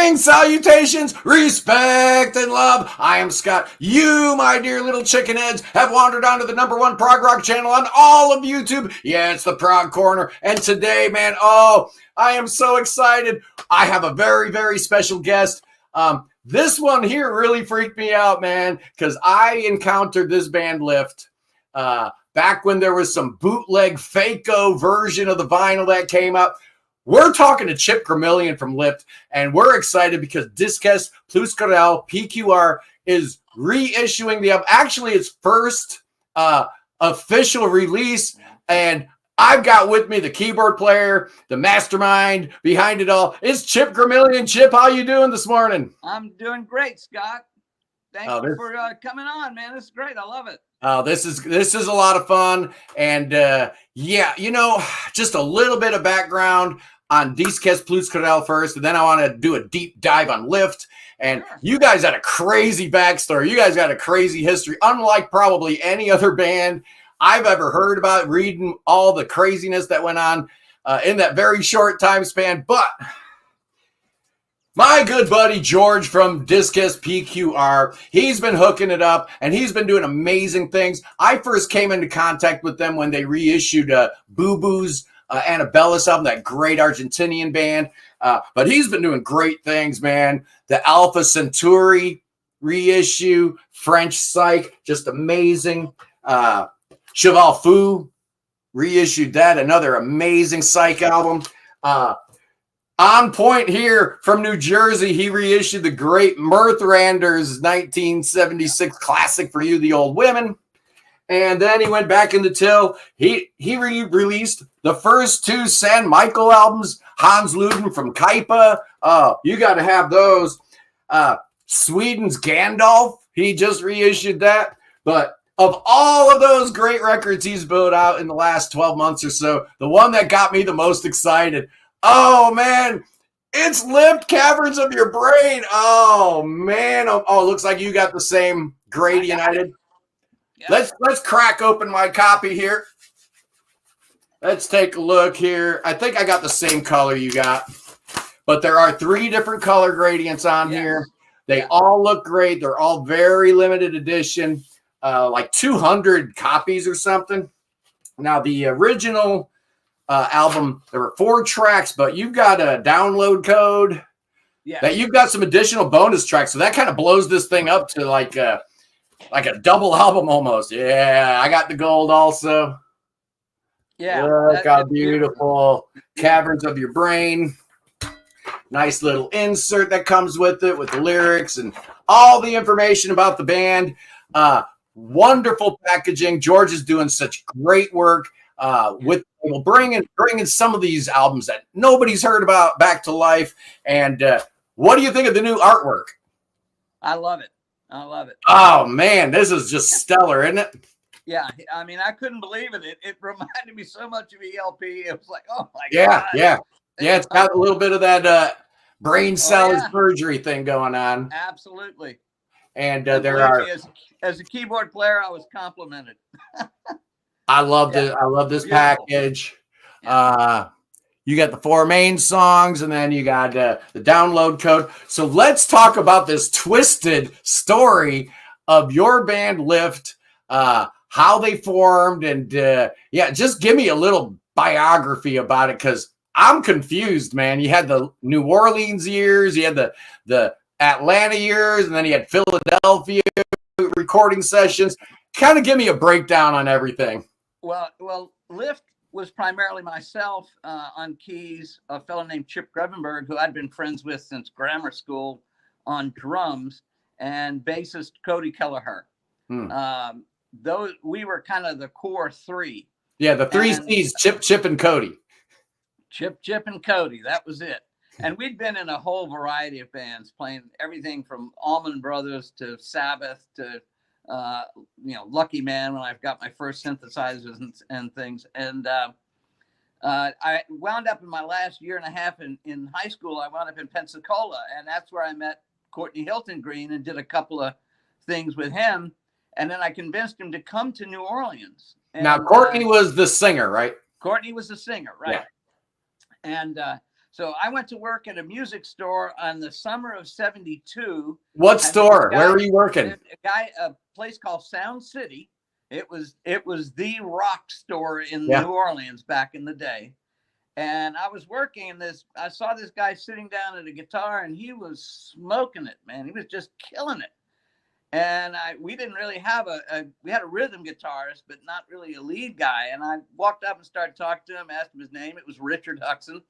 Greetings, salutations, respect, and love. I am Scott. You, my dear little chicken heads, have wandered onto the #1 prog rock channel on all of YouTube. Yeah, it's the Prog Corner. And today, man, I am so excited. I have a very, very special guest. This one here really freaked me out, man, because I encountered this band Lift back when there was some bootleg Fako version of the vinyl that came up. We're talking to Chip Gremillion from Lift, and we're excited because Disques Plus Corel PQR is reissuing the album. Actually, its first official release, and I've got with me the keyboard player, the mastermind behind it all. It's Chip Gremillion. Chip, how you doing this morning? I'm doing great, Scott. Thank you for coming on, man. This is great. I love it. Oh, this is a lot of fun. And yeah, you know, just a little bit of background on Disques Plus Corel first, and then I want to do a deep dive on Lift. And sure. You guys had a crazy backstory. You guys got a crazy history, unlike probably any other band I've ever heard about, reading all the craziness that went on in that very short time span. But my good buddy George from Disques PQR, he's been hooking it up, and he's been doing amazing things. I first came into contact with them when they reissued Boo Boo's Annabellis album, that great Argentinian band. But he's been doing great things, man. The Alpha Centauri reissue, French Psych, just amazing. Cheval Fou reissued that, another amazing Psych album. On Point here from New Jersey, he reissued the great Mirthrander's 1976 classic For You, the Old Women. And then he went back into Till. He re-released the first two San Michael albums, Hans Luden from Kaipa. You got to have those. Sweden's Gandalf, he just reissued that. But of all of those great records he's put out in the last 12 months or so, the one that got me the most excited, oh, man, it's Lift, Caverns of Your Brain. Oh, man. Oh, looks like you got the same grade United. Yeah. Let's crack open my copy here. Let's take a look here. I think I got the same color you got, but there are 3 different color gradients on here. They all look great. They're all very limited edition, like 200 copies or something. Now, the original album, there were 4 tracks, but you've got a download code that you've got some additional bonus tracks. So that kind of blows this thing up to like a double album almost. Yeah, I got the gold also. Yeah. Look how beautiful. Caverns of Your Brain. Nice little insert that comes with it with the lyrics and all the information about the band. Wonderful packaging. George is doing such great work with bringing some of these albums that nobody's heard about back to life. And what do you think of the new artwork? I love it. I love it. Oh, man, this is just stellar, isn't it? Yeah, I mean, I couldn't believe it. It reminded me so much of ELP. It was like, oh, my God. Yeah. It's got a little bit of that brain cell surgery thing going on. Absolutely. And there are... As a keyboard player, I was complimented. I love this package. Yeah. You got the 4 main songs, and then you got the download code. So let's talk about this twisted story of your band Lift, how they formed, and just give me a little biography about it, because I'm confused, man. You had the New Orleans years, you had the Atlanta years, and then you had Philadelphia recording sessions. Kind of give me a breakdown on everything. Well, Lift was primarily myself on keys, a fellow named Chip Gremillion, who I'd been friends with since grammar school, on drums, and bassist Cody Kelleher. Those we were kind of the core 3. Yeah, the 3 C's, Chip, and Cody. Chip, and Cody. That was it. And we'd been in a whole variety of bands, playing everything from Allman Brothers to Sabbath to Lucky Man, when I've got my first synthesizers and things. And I wound up in my last year and a half in high school. I wound up in Pensacola, and that's where I met Courtney Hilton Green and did a couple of things with him. And then I convinced him to come to New Orleans. And, now, Courtney was the singer, right? Courtney was the singer, right? Yeah. And So I went to work at a music store on the summer of '72. What store? Where were you working? A place called Sound City. It was the rock store in Yeah. New Orleans back in the day. And I was working in this. I saw this guy sitting down at a guitar, and he was smoking it, man. He was just killing it. And we didn't really have we had a rhythm guitarist, but not really a lead guy. And I walked up and started talking to him, asked him his name. It was Richard Huxon.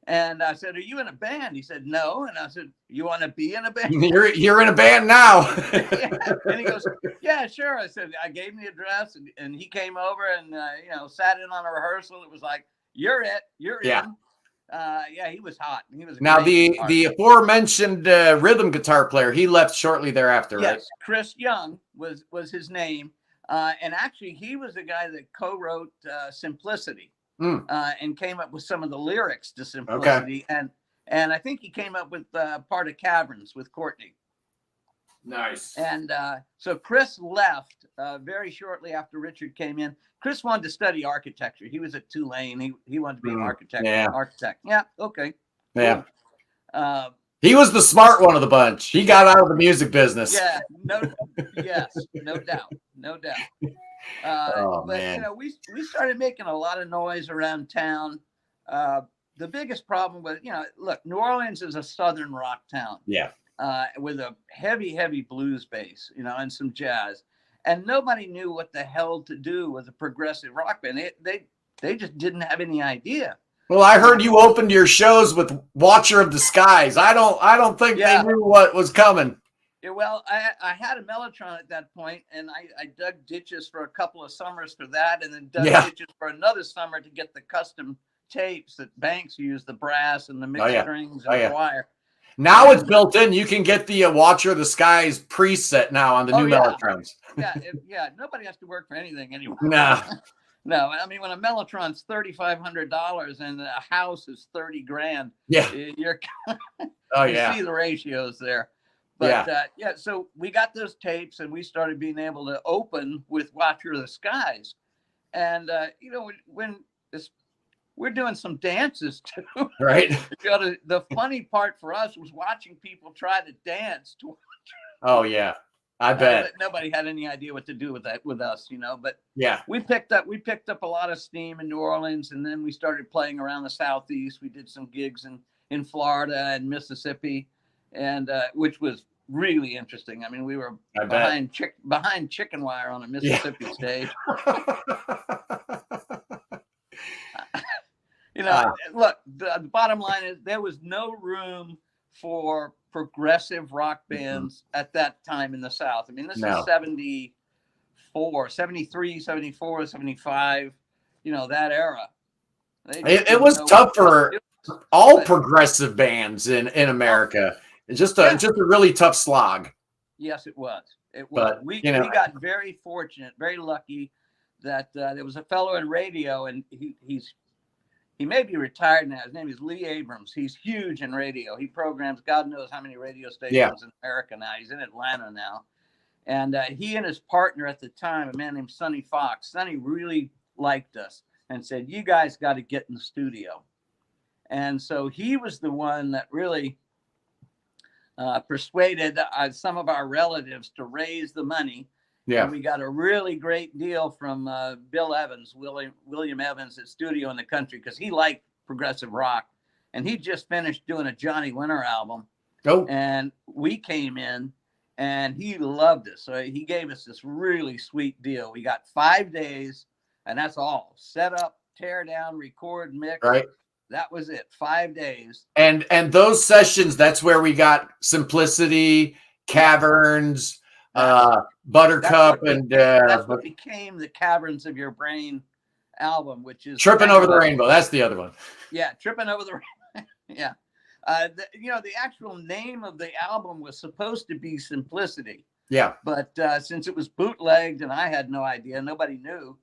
And I said, "Are you in a band?" He said, "No." And I said, "You want to be in a band?" You're in a band now. Yeah. And he goes, "Yeah, sure." I said, I gave him the address, and he came over and sat in on a rehearsal. It was like, "You're it. You're in." Yeah, he was hot. He was now the aforementioned rhythm guitar player. He left shortly thereafter, right? Yes, Chris Young was his name, and actually he was the guy that co-wrote "Simplicity" and came up with some of the lyrics to "Simplicity." Okay. And I think he came up with part of "Caverns" with Courtney. Nice. And so Chris left very shortly after Richard came in. Chris wanted to study architecture. He was at Tulane. He wanted to be an architect. Yeah. Architect. Yeah. Okay. Yeah. Cool. He was the smart one of the bunch. He got out of the music business. Yeah. Yes. No doubt. No doubt. But man. We started making a lot of noise around town. The biggest problem was, look, New Orleans is a southern rock town. Yeah. With a heavy blues bass, and some jazz, and nobody knew what the hell to do with a progressive rock band. They just didn't have any idea. Well, I heard you opened your shows with "Watcher of the Skies." I don't think they knew what was coming. Yeah, well, I had a Mellotron at that point, and I dug ditches for a couple of summers for that, and then dug ditches for another summer to get the custom tapes that Banks used, the brass and the mixed strings and the wire. Now it's built in. You can get the Watcher of the Skies preset now on the new Mellotrons. Yeah. Nobody has to work for anything anymore. No. No. I mean, when a Mellotron's $3,500 and a house is $30,000, you're you see the ratios there. But so we got those tapes, and we started being able to open with Watcher of the Skies, and when this. We're doing some dances too. Right. The funny part for us was watching people try to dance to. Oh yeah, I bet. Nobody had any idea what to do with that with us, But we picked up a lot of steam in New Orleans, and then we started playing around the Southeast. We did some gigs in Florida and Mississippi, and which was really interesting. I mean, we were behind chicken wire on a Mississippi stage. Look, the bottom line is there was no room for progressive rock bands at that time in the South. I mean, this is 74, 73, 74, 75, that era. It was tough for all progressive bands in America. It's just a really tough slog. Yes, it was. But we got very fortunate, very lucky that there was a fellow in radio, and he may be retired now. His name is Lee Abrams. He's huge in radio. He programs God knows how many radio stations in America now. He's in Atlanta now. And he and his partner at the time, a man named Sonny Fox, Sonny really liked us and said, "You guys got to get in the studio." And so he was the one that really persuaded some of our relatives to raise the money. Yeah, and we got a really great deal from Bill Evans, William Evans at Studio in the Country, because he liked progressive rock, and he just finished doing a Johnny Winter album. Oh, and we came in, and he loved us, so he gave us this really sweet deal. We got 5 days, and that's all: set up, tear down, record, mix. Right. That was it. 5 days. And those sessions, that's where we got Simplicity, Caverns. Buttercup, that's what became the Caverns of Your Brain album, which is Tripping Over the Rainbow. That's the other one. Yeah, Tripping Over the Rainbow. Yeah. The actual name of the album was supposed to be Simplicity. Yeah. But since it was bootlegged and I had no idea, nobody knew,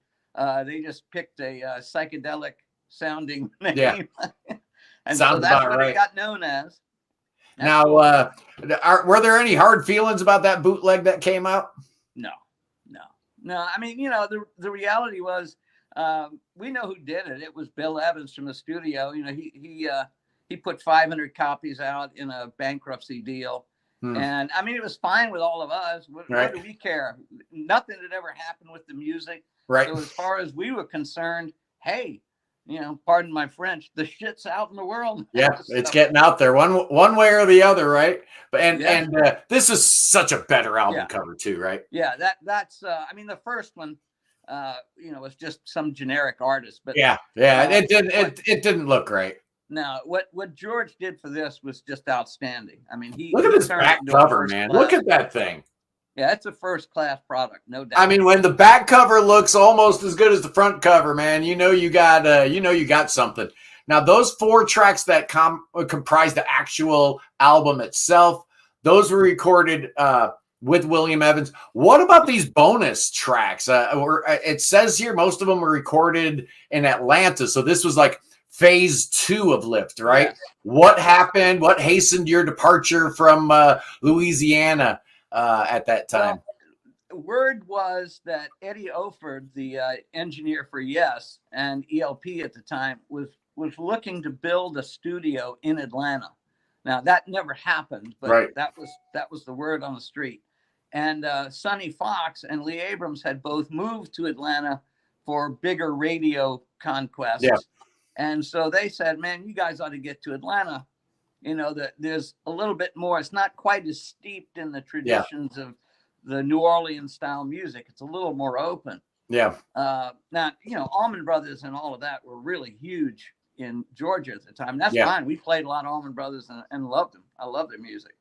they just picked a psychedelic sounding name. Yeah. And so that's what it got known as. Now, were there any hard feelings about that bootleg that came out? No. I mean, the reality was, we know who did it. It was Bill Evans from the Studio. he put 500 copies out in a bankruptcy deal. And I mean, it was fine with all of us. What do we care? Nothing had ever happened with the music. Right. So as far as we were concerned, hey, you know, pardon my French, the shit's out in the world. Yeah, it's getting out there one way or the other, right? But and this is such a better album cover too, right? Yeah, that's I mean, the first one, you know, was just some generic artist, but it didn't look great. No, what George did for this was just outstanding. I mean, look at this back cover, man. Look at that thing. Yeah, it's a first-class product, no doubt. I mean, when the back cover looks almost as good as the front cover, man, you know you got something. Now, those 4 tracks that comprise the actual album itself, those were recorded with William Evans. What about these bonus tracks? It says here most of them were recorded in Atlanta, so this was like phase 2 of Lift, right? Yes. What happened? What hastened your departure from Louisiana at that time? Well, word was that Eddie Oford, the engineer for Yes and ELP at the time, was looking to build a studio in Atlanta. Now that never happened, but that was the word on the street. And Sonny Fox and Lee Abrams had both moved to Atlanta for bigger radio conquests. Yeah. And so they said, man, you guys ought to get to Atlanta. You know, that there's a little bit more. It's not quite as steeped in the traditions of the New Orleans style music. It's a little more open. Yeah. Now, you know, Allman Brothers and all of that were really huge in Georgia at the time. And that's fine. We played a lot of Allman Brothers and loved them. I love their music.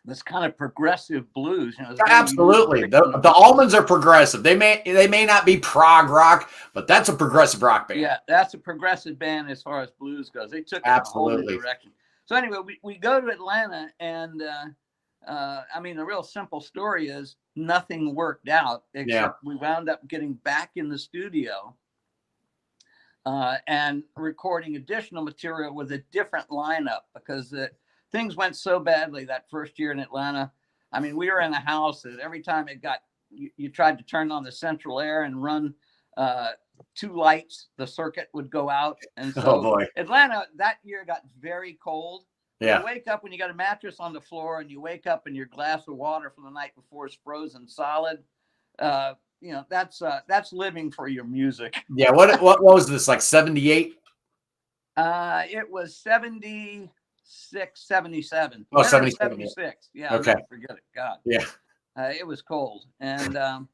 This kind of progressive blues, you know. Absolutely, the Allmans are progressive. They may not be prog rock, but that's a progressive rock band. Yeah, that's a progressive band as far as blues goes. They took it in a whole new direction. So anyway, we go to Atlanta, and I mean, the real simple story is nothing worked out except we wound up getting back in the studio and recording additional material with a different lineup because things went so badly that first year in Atlanta. I mean, we were in a house that every time you tried to turn on the central air and run 2 lights, the circuit would go out. And so Atlanta that year got very cold. Yeah. You wake up when you got a mattress on the floor and you wake up and your glass of water from the night before is frozen solid. You know, that's living for your music. Yeah. What was this, like 78? It was 76, 77. Oh, 77. 76. Yeah. Okay. Forget it. God. Yeah. It was cold. And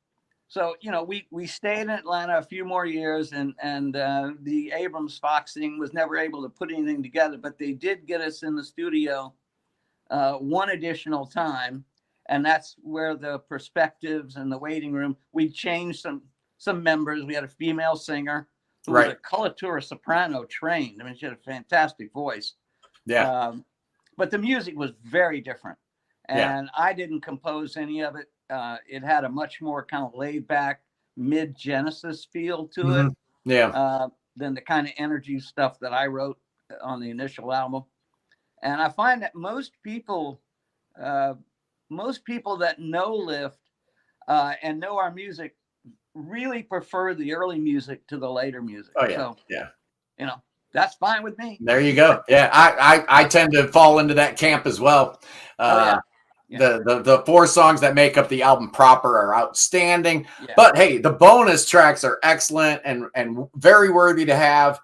so, you know, we stayed in Atlanta a few more years and the Abrams Fox thing was never able to put anything together, but they did get us in the studio one additional time. And that's where the perspectives and the waiting room, we changed some members. We had a female singer who was a coloratura soprano trained. I mean, she had a fantastic voice. Yeah. But the music was very different. And I didn't compose any of it. It had a much more kind of laid back mid-Genesis feel to it. Yeah. Than the kind of energy stuff that I wrote on the initial album. And I find that most people that know Lift and know our music really prefer the early music to the later music. Oh, yeah. So, yeah. You know, that's fine with me. There you go. Yeah, I tend to fall into that camp as well. The 4 songs that make up the album proper are outstanding. Yeah. But hey, the bonus tracks are excellent and very worthy to have.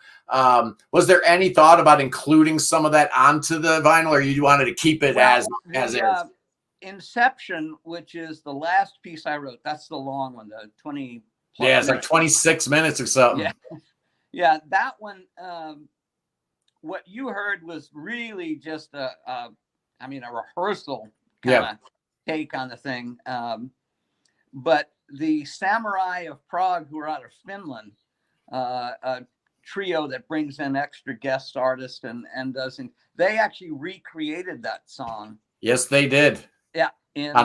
Was there any thought about including some of that onto the vinyl, or you wanted to keep it as is? Inception, which is the last piece I wrote, that's the long one, the 20. Yeah, it's like 26 minutes or something. Yeah, that one. What you heard was really just a rehearsal kind of take on the thing. But the Samurai of Prague, who are out of Finland, a trio that brings in extra guest artists and does, they actually recreated that song. Yes, they did. Yeah. On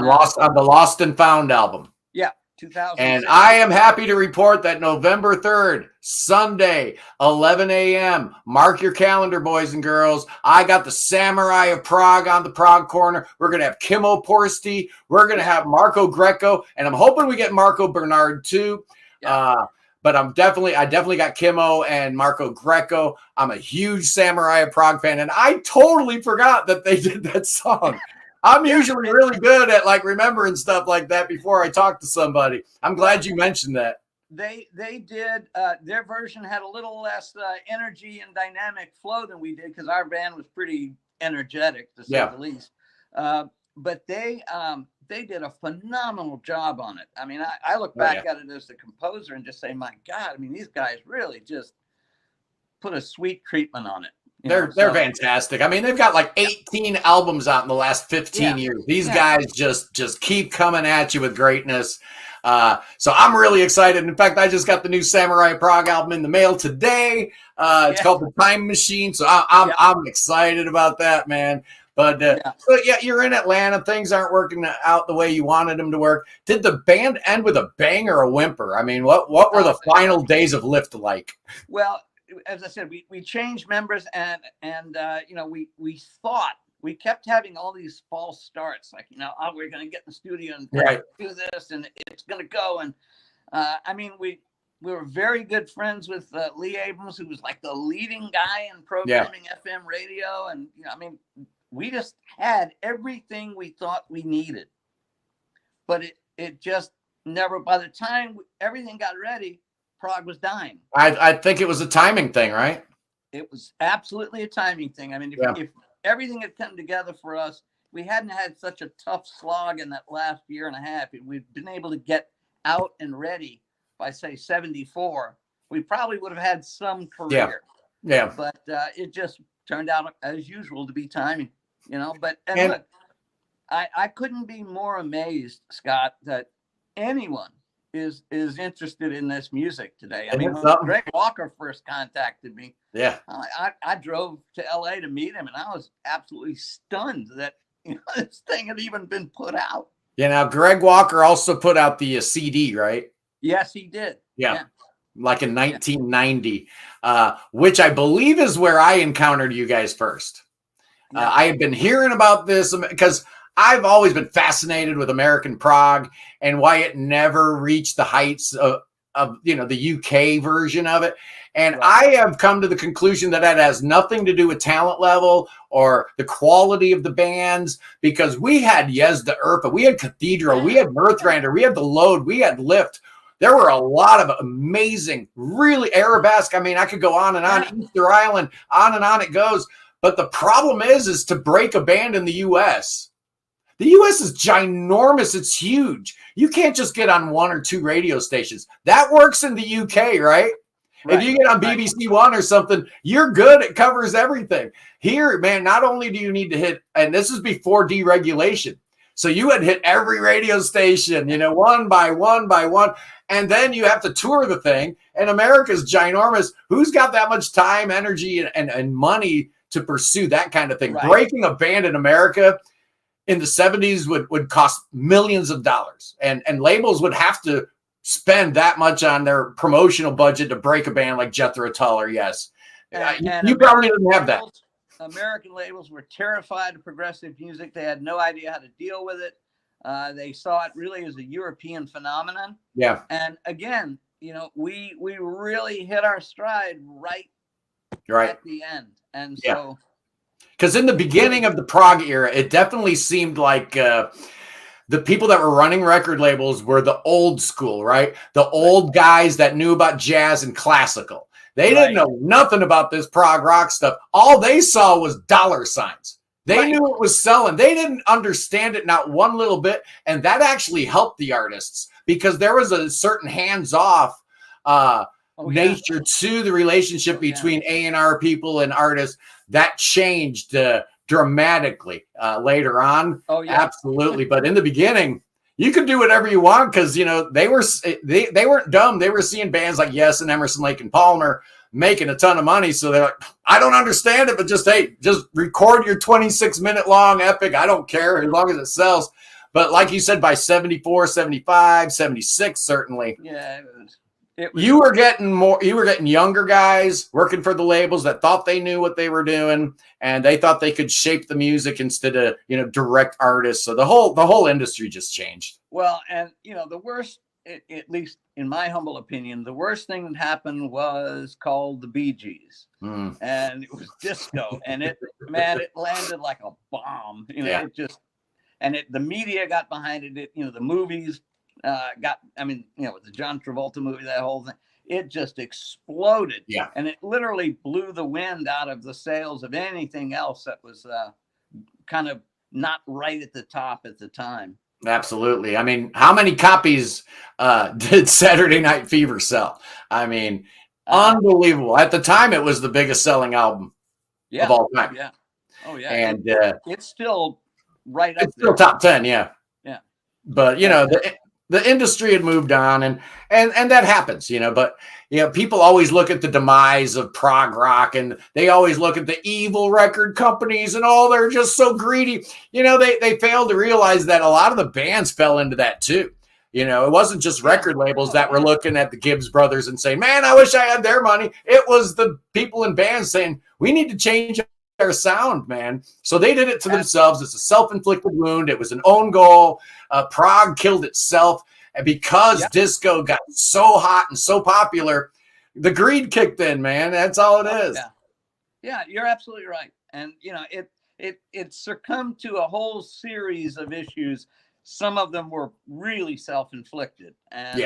the Lost and Found album. Yeah. 2006. And I am happy to report that November 3rd, Sunday, 11 a.m. Mark your calendar, boys and girls. I got the Samurai of Prague on the Prog Corner. We're going to have Kimmo Porsti. We're going to have Marco Greco. And I'm hoping we get Marco Bernard too. Yeah. but I definitely got Kimmo and Marco Greco. I'm a huge Samurai of Prague fan, and I totally forgot that they did that song. I'm usually really good at like remembering stuff like that before I talk to somebody. I'm glad you mentioned that. They did their version had a little less energy and dynamic flow than we did, because our band was pretty energetic, to say the least. But they did a phenomenal job on it. I mean, I look back at it as the composer and just say, my God, I mean, these guys really just put a sweet treatment on it. They're fantastic. I mean, they've got like 18 albums out in the last 15 years. These guys just keep coming at you with greatness. So I'm really excited. In fact, I just got the new Samurai Prague album in the mail today. It's called The Time Machine. So I'm excited about that, man. But you're in Atlanta. Things aren't working out the way you wanted them to work. Did the band end with a bang or a whimper? I mean, what were the final days of Lift like? Well, as I said, we changed members, and we thought, we kept having all these false starts, like, we're going to get in the studio and do this, and it's going to go. And I mean, we were very good friends with Lee Abrams, who was like the leading guy in programming FM radio. And, I mean, we just had everything we thought we needed, but it just never, by the time everything got ready, Prague was dying. I think it was a timing thing, right? It was absolutely a timing thing. I mean, if everything had come together for us, we hadn't had such a tough slog in that last year and a half. If we'd been able to get out and ready by, say, 74, we probably would have had some career. Yeah. But it just turned out, as usual, to be timing, But look, I couldn't be more amazed, Scott, that anyone is interested in this music today. I mean, when Greg Walker first contacted me, I drove to LA to meet him, and I was absolutely stunned that this thing had even been put out. Yeah, now Greg Walker also put out the CD, right? Yes, he did. Yeah. Like in 1990, which I believe is where I encountered you guys first. I had been hearing about this because I've always been fascinated with American prog and why it never reached the heights of the UK version of it. And I have come to the conclusion that that has nothing to do with talent level or the quality of the bands, because we had Yezda Urpa, we had Cathedral, we had Mirthrander, we had The Load, we had Lift. There were a lot of amazing, really arabesque. I mean, I could go on and on, Easter Island, on and on it goes. But the problem is to break a band in the U.S. The U.S. is ginormous. It's huge. You can't just get on one or two radio stations. That works in the U.K., right? If you get on BBC One or something, you're good. It covers everything. Here, man, not only do you need to hit, and this is before deregulation, so you would hit every radio station, one by one by one, and then you have to tour the thing, and America's ginormous. Who's got that much time, energy, and money to pursue that kind of thing? Right. Breaking a band in America in the 70s would cost millions of dollars, and labels would have to spend that much on their promotional budget to break a band like Jethro Tull or Yes. And you probably didn't have that. American labels were terrified of progressive music. They had no idea how to deal with it. They saw it really as a European phenomenon. Yeah. And again, we really hit our stride right at the end. And so, because in the beginning of the prog era, it definitely seemed like the people that were running record labels were the old school, right? The old guys that knew about jazz and classical. They didn't know nothing about this prog rock stuff. All they saw was dollar signs. They knew it was selling. They didn't understand it, not one little bit. And that actually helped the artists, because there was a certain hands-off nature to the relationship between A&R people and artists that changed dramatically later on. Absolutely. But in the beginning, you could do whatever you want, because they weren't dumb. They were seeing bands like Yes and Emerson, Lake and Palmer making a ton of money. So they're like, I don't understand it, but just record your 26-minute long epic. I don't care as long as it sells. But like you said, by 74, 75, 76, certainly. Yeah. You were getting younger guys working for the labels that thought they knew what they were doing, and they thought they could shape the music instead of, direct artists. So the whole industry just changed. Well, and the worst at least in my humble opinion, the worst thing that happened was called the Bee Gees. And it was disco, and it landed like a bomb. It just, and the media got behind it. The movies got, the John Travolta movie, that whole thing, it just exploded. Yeah. And it literally blew the wind out of the sails of anything else that was kind of not right at the top at the time. Absolutely. I mean, how many copies did Saturday Night Fever sell? I mean, unbelievable. At the time, it was the biggest selling album of all time. Yeah. Oh, yeah. And it's still right up there. It's still top 10, yeah. Yeah. But, the industry had moved on, and that happens, but people always look at the demise of prog rock, and they always look at the evil record companies and they're just so greedy. They fail to realize that a lot of the bands fell into that too. It wasn't just record labels that were looking at the Gibbs brothers and saying, man, I wish I had their money. It was the people in bands saying, we need to change their sound, man. So they did it to themselves. It's a self-inflicted wound. It was an own goal. Prog killed itself, and because disco got so hot and so popular, the greed kicked in, man. That's all it is. Yeah, you're absolutely right. And it succumbed to a whole series of issues. Some of them were really self-inflicted, and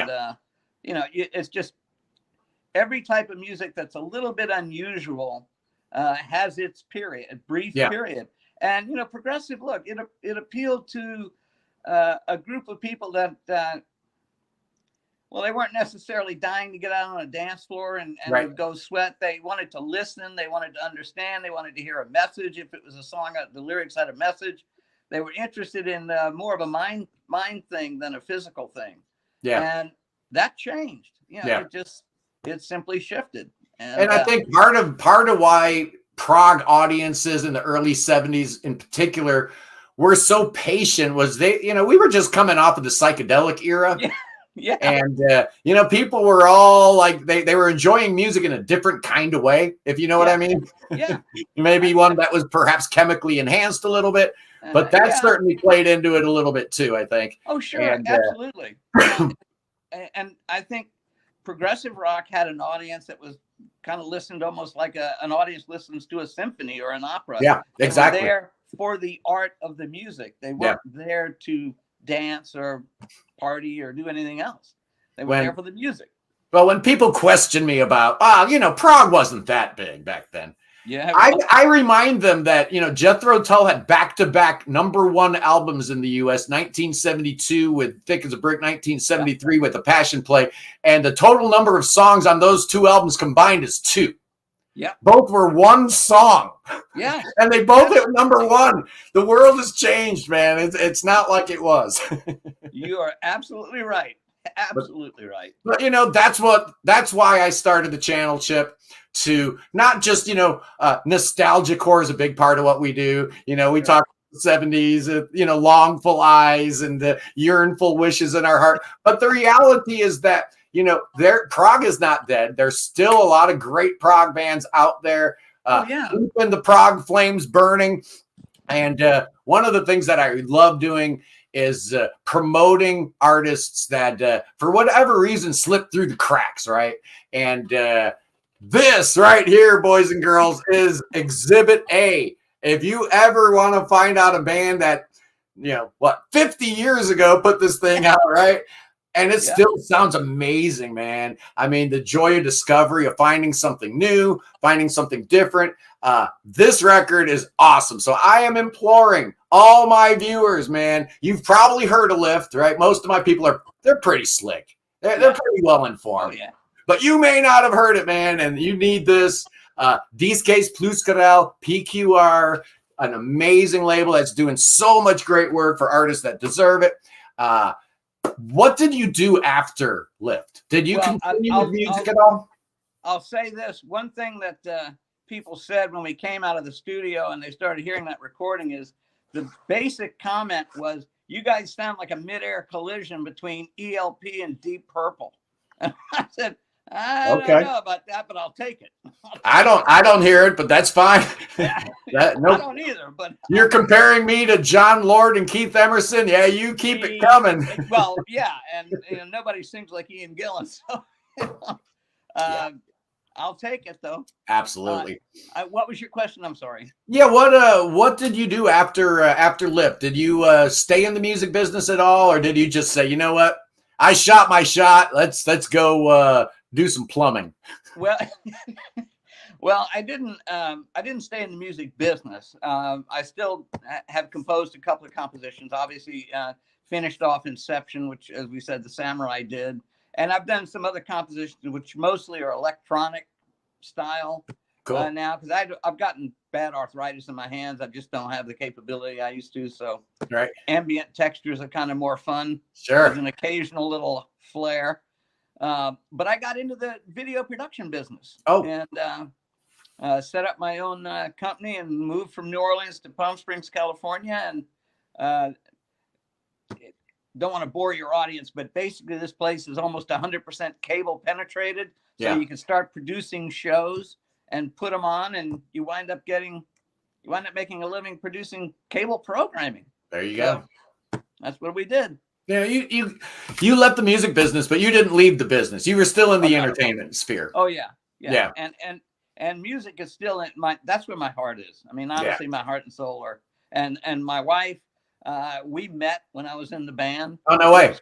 it's just every type of music that's a little bit unusual has its brief period. And progressive, look, it appealed to a group of people that they weren't necessarily dying to get out on a dance floor and go sweat. They wanted to listen, they wanted to understand, they wanted to hear a message. If it was a song, the lyrics had a message. They were interested in more of a mind thing than a physical thing. And that changed. It simply shifted. And I think part of why prog audiences in the early 70s in particular were so patient was we were just coming off of the psychedelic era. Yeah. And people were all like they were enjoying music in a different kind of way, if you know what I mean. Yeah. Maybe one that was perhaps chemically enhanced a little bit, but that certainly played into it a little bit too, I think. Oh, sure. And, absolutely. And I think progressive rock had an audience that was kind of listened almost like an audience listens to a symphony or an opera. Yeah, exactly. They were there for the art of the music. They weren't there to dance or party or do anything else. They were there for the music. Well, when people question me about, prog wasn't that big back then. Yeah, I remind them that, Jethro Tull had back-to-back #1 albums in the U.S., 1972 with Thick as a Brick, 1973 with A Passion Play, and the total number of songs on those two albums combined is 2. Yeah. Both were one song. Yeah. And they both hit #1. The world has changed, man. It's not like it was. You are absolutely right. Absolutely right. But that's why I started the channel, Chip, to not just nostalgia core is a big part of what we do. We talk 70s, longful eyes and the yearnful wishes in our heart. But the reality is that prog is not dead. There's still a lot of great prog bands out there. Keeping the prog flames burning. And one of the things that I love doing is promoting artists that for whatever reason slip through the cracks, right? And this right here, boys and girls, is Exhibit A. If you ever want to find out a band that 50 years ago put this thing out, right? And it still sounds amazing, man. I mean, the joy of discovery, of finding something new, finding something different. This record is awesome. So I am imploring all my viewers, man. You've probably heard of Lift, right? Most of my people they're pretty slick. They're pretty well informed. Oh, yeah. But you may not have heard it, man, and you need this. Disques Pluscarel, PQR, an amazing label that's doing so much great work for artists that deserve it. What did you do after Lift? Did you continue with music at all? I'll say this. One thing that people said when we came out of the studio and they started hearing that recording is the basic comment was, you guys sound like a midair collision between ELP and Deep Purple. And I said, I don't know about that, but I'll take it. I don't hear it, but that's fine. That, I nope. don't either, but You're comparing me to John Lord and Keith Emerson. Yeah, you keep it coming. Well, yeah, and nobody sings like Ian Gillan, so Yeah. I'll take it though. Absolutely. What was your question? I'm sorry. Yeah, what did you do after Lip? Did you stay in the music business at all, or did you just say, you know what, I shot my shot. Let's go do some plumbing. Well, well, I didn't stay in the music business. I still have composed a couple of compositions. Obviously, finished off Inception, which, as we said, the Samurai did, and I've done some other compositions, which mostly are electronic style. Cool. Now, because I've gotten bad arthritis in my hands. I just don't have the capability I used to. So, right. Ambient textures are kind of more fun. Sure. There's an occasional little flair. But I got into the video production business. Oh. And set up my own company and moved from New Orleans to Palm Springs, California. And don't want to bore your audience, but basically this place is almost 100% cable penetrated. So you can start producing shows and put them on, and you wind up making a living producing cable programming. There you go. That's what we did. Yeah, you left the music business, but you didn't leave the business. You were still in the entertainment sphere. Oh yeah. And music is still that's where my heart is. I mean, honestly, my heart and soul are. And my wife, we met when I was in the band. Oh, no way.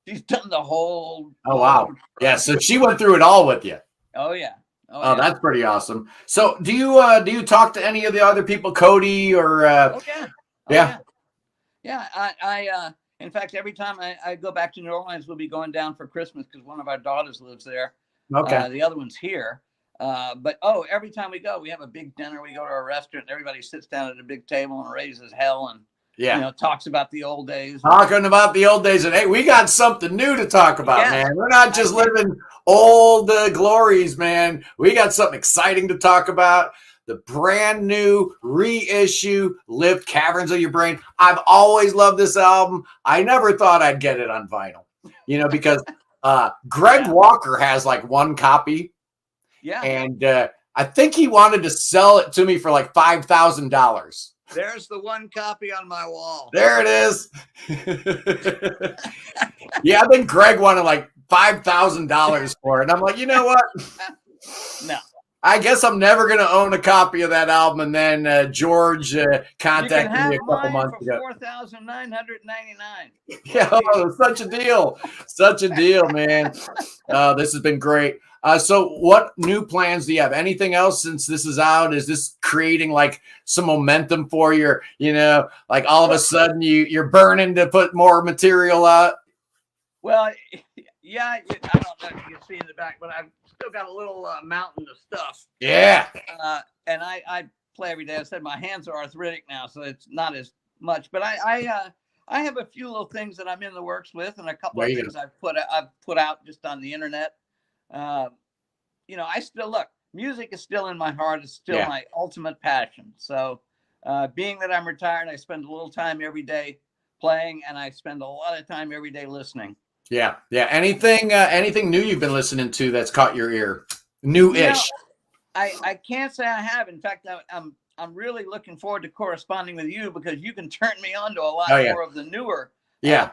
She's done the whole. Oh wow. Yeah. So she went through it all with you. Oh yeah. Oh, that's pretty awesome. So do you talk to any of the other people, Cody or? Yeah. I in fact, every time I go back to New Orleans, we'll be going down for Christmas because one of our daughters lives there. Okay. The other one's here. But every time we go, we have a big dinner. We go to a restaurant, and everybody sits down at a big table and raises hell and talks about the old days. Talking about the old days, and hey, we got something new to talk about, man. We're not just living old glories, man. We got something exciting to talk about. The brand new reissue, Lift Caverns of Your Brain. I've always loved this album. I never thought I'd get it on vinyl, because Greg Walker has like one copy. Yeah. And I think he wanted to sell it to me for like $5,000. There's the one copy on my wall. There it is. Yeah, I think Greg wanted like $5,000 for it. And I'm like, you know what? No. I guess I'm never going to own a copy of that album. And then George contacted me a couple months ago. $4,999. Yeah, such a deal. Such a deal, man. This has been great. So what new plans do you have? Anything else since this is out? Is this creating like some momentum for your, like all of a sudden you're burning to put more material out? Well, yeah, I don't know if you can see in the back, but I've still got a little mountain of stuff. Yeah. And I play every day. I said my hands are arthritic now, so it's not as much. But I have a few little things that I'm in the works with, and a couple of things I've put out just on the internet. I still look. Music is still in my heart. It's still my ultimate passion. So, being that I'm retired, I spend a little time every day playing, and I spend a lot of time every day listening. Yeah. Anything new you've been listening to that's caught your ear? New-ish. I can't say I have. In fact, I'm really looking forward to corresponding with you because you can turn me on to a lot more of the newer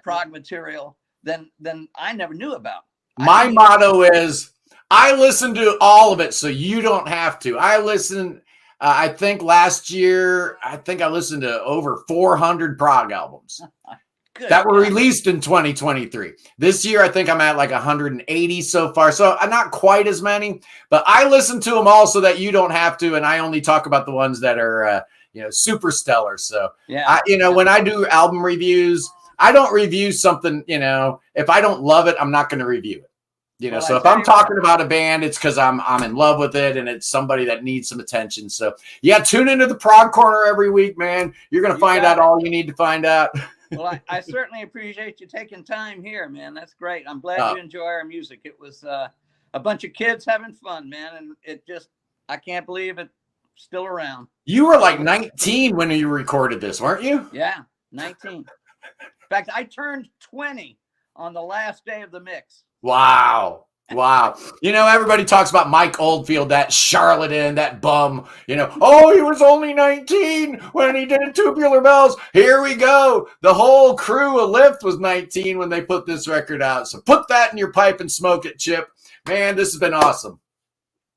prog material than I never knew about. My motto is I listen to all of it so you don't have to. I listen. I think last year, I listened to over 400 prog albums. That were released in 2023. This year, I think I'm at like 180 so far. So not quite as many, but I listen to them all so that you don't have to. And I only talk about the ones that are, super stellar. So, when I do album reviews, I don't review something, if I don't love it, I'm not going to review it. So if I'm talking about a band, it's because I'm in love with it and it's somebody that needs some attention. So tune into the Prog Corner every week, man. You're going to find out all you need to find out. Well, I certainly appreciate you taking time here, man. That's great. I'm glad you enjoy our music. It was a bunch of kids having fun, man. And I can't believe it's still around. You were like 19 when you recorded this, weren't you? Yeah, 19. In fact, I turned 20 on the last day of the mix. Wow. Wow. You know, everybody talks about Mike Oldfield, that charlatan, that bum. You know, oh, he was only 19 when he did Tubular Bells. Here we go. The whole crew of Lift was 19 when they put this record out. So put that in your pipe and smoke it, Chip. Man, this has been awesome.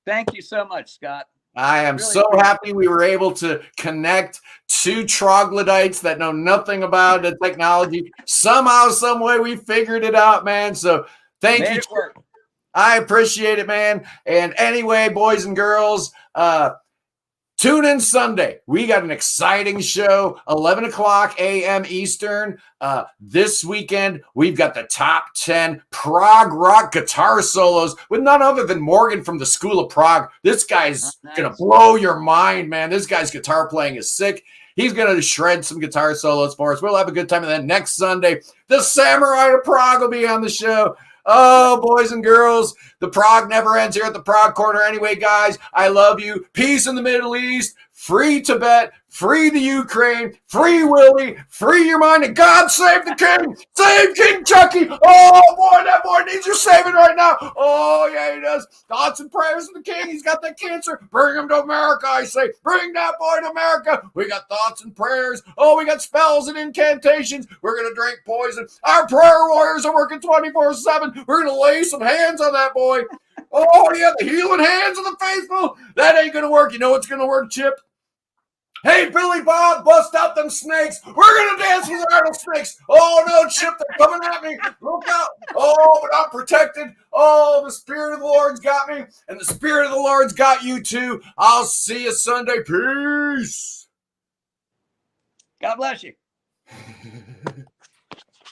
Thank you so much, Scott. I am so happy we were able to connect two troglodytes that know nothing about the technology. Somehow, some way, we figured it out, man. So thank you. I appreciate it, man. And anyway, boys and girls, tune in Sunday. We got an exciting show, 11 o'clock a.m. Eastern. This weekend, we've got the top 10 prog rock guitar solos with none other than Morgan from the School of Prog. This guy's going to blow your mind, man. This guy's guitar playing is sick. He's going to shred some guitar solos for us. We'll have a good time. And then next Sunday, the Samurai of Prog will be on the show. Oh, boys and girls, the prog never ends here at the Prog Corner. Anyway, guys, I love you. Peace in the Middle East. Free Tibet. Free the Ukraine. Free Willie. Free your mind. And God save the king. Save King Chucky. Oh, boy, that boy needs your saving right now. Oh, yeah, he does. Thoughts and prayers for the king. He's got that cancer. Bring him to America, I say. Bring that boy to America. We got thoughts and prayers. Oh, we got spells and incantations. We're going to drink poison. Our prayer warriors are working 24/7. We're going to lay some hands on that boy. Oh, yeah, the healing hands of the faithful. That ain't going to work. You know what's going to work, Chip? Hey, Billy Bob, bust out them snakes. We're going to dance with rattlesnakes. Oh, no, Chip, they're coming at me. Look out. Oh, but I'm protected. Oh, the Spirit of the Lord's got me, and the Spirit of the Lord's got you too. I'll see you Sunday. Peace. God bless you.